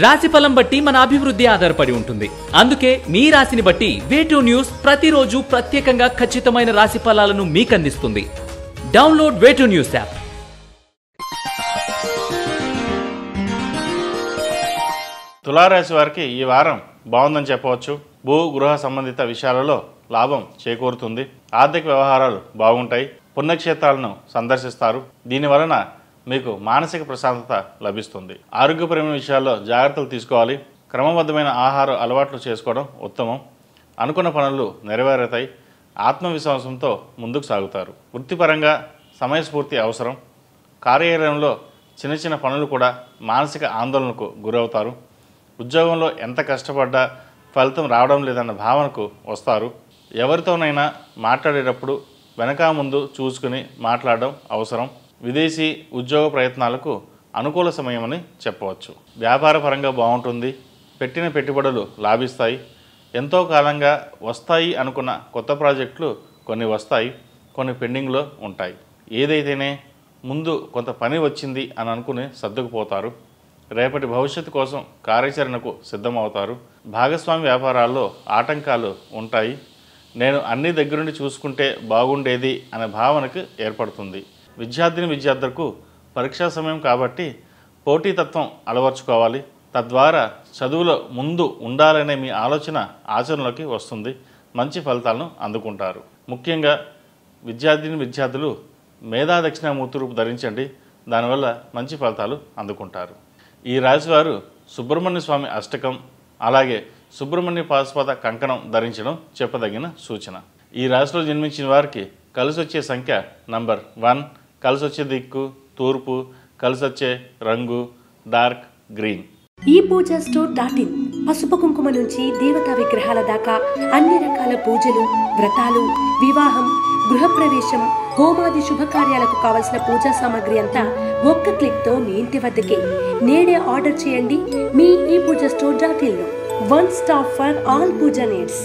రాశిఫలం బట్టి మన అభివృద్ధి ఆధారపడి ఉంటుంది. అందుకే మీ రాశిని బట్టి వే2 న్యూస్ ప్రతిరోజు ప్రత్యేకంగా ఖచ్చితమైన రాశి ఫలాలను మీకు అందిస్తుంది. డౌన్లోడ్ వే2 న్యూస్ యాప్. తులారాశి వారికి ఈ వారం బాగుందని చెప్పవచ్చు. భూ గృహ సంబంధిత విషయాలలో లాభం చేకూరుతుంది. ఆర్థిక వ్యవహారాలు బాగుంటాయి. పుణ్యక్షేత్రాలను సందర్శిస్తారు. దీనివలన మీకు మానసిక ప్రశాంతత లభిస్తుంది. ఆరోగ్యపరమైన విషయాల్లో జాగ్రత్తలు తీసుకోవాలి. క్రమబద్ధమైన ఆహార అలవాట్లు చేసుకోవడం ఉత్తమం. అనుకున్న పనులు నెరవేరుతాయి. ఆత్మవిశ్వాసంతో ముందుకు సాగుతారు. వృత్తిపరంగా సమయస్ఫూర్తి అవసరం. కార్యాలయంలో చిన్న చిన్న పనులు కూడా మానసిక ఆందోళనకు గురవుతారు. ఉద్యోగంలో ఎంత కష్టపడ్డా ఫలితం రావడం లేదన్న భావనకు వస్తారు. ఎవరితోనైనా మాట్లాడేటప్పుడు వెనక ముందు చూసుకుని మాట్లాడడం అవసరం. విదేశీ ఉద్యోగ ప్రయత్నాలకు అనుకూల సమయమని చెప్పవచ్చు. వ్యాపార పరంగా బాగుంటుంది. పెట్టిన పెట్టుబడులు లాభిస్తాయి. ఎంతో కాలంగా వస్తాయి అనుకున్న కొత్త ప్రాజెక్టులు కొన్ని వస్తాయి, కొన్ని పెండింగ్లో ఉంటాయి. ఏదైతేనే ముందు కొంత పని వచ్చింది అని అనుకుని సర్దుకుపోతారు. రేపటి భవిష్యత్తు కోసం కార్యాచరణకు సిద్ధమవుతారు. భాగస్వామి వ్యాపారాల్లో ఆటంకాలు ఉంటాయి. నేను అన్ని దగ్గరుండి చూసుకుంటే బాగుండేది అనే భావనకు ఏర్పడుతుంది. విద్యార్థులకు పరీక్షా సమయం కాబట్టి పోటీతత్వం అలవర్చుకోవాలి. తద్వారా చదువులో ముందు ఉండాలనే మీ ఆలోచన ఆచరణలోకి వస్తుంది. మంచి ఫలితాలను అందుకుంటారు. ముఖ్యంగా విద్యార్థులు మేధా దక్షిణామూర్తి ధరించండి. దానివల్ల మంచి ఫలితాలు అందుకుంటారు. ఈ రాశివారు సుబ్రహ్మణ్య స్వామి అష్టకం అలాగే సుబ్రహ్మణ్య పాశుపత కంకణం ధరించడం చెప్పదగిన సూచన. ఈ రాశిలో జన్మించిన వారికి కలిసి వచ్చే సంఖ్య నంబర్ 1, కలిసి వచ్చే దిక్కు తూర్పు, కలిసి వచ్చే రంగు డార్క్ గ్రీన్. ఈ పూజా స్టోర్.in పసుపు కుంకుమ నుంచి దేవతా విగ్రహాల దాకా అన్ని రకాల పూజలు, వ్రతాలు, వివాహం, గృహప్రవేశం, హోమాది శుభకార్యాలకు కావలసిన పూజా సామాగ్రి అంతా ఒక్క క్లిక్తో మీ ఇంటి వద్దకే. నేడే ఆర్డర్ చేయండి మీ ఈ పూజా స్టోర్.in లో. One stop for all puja needs.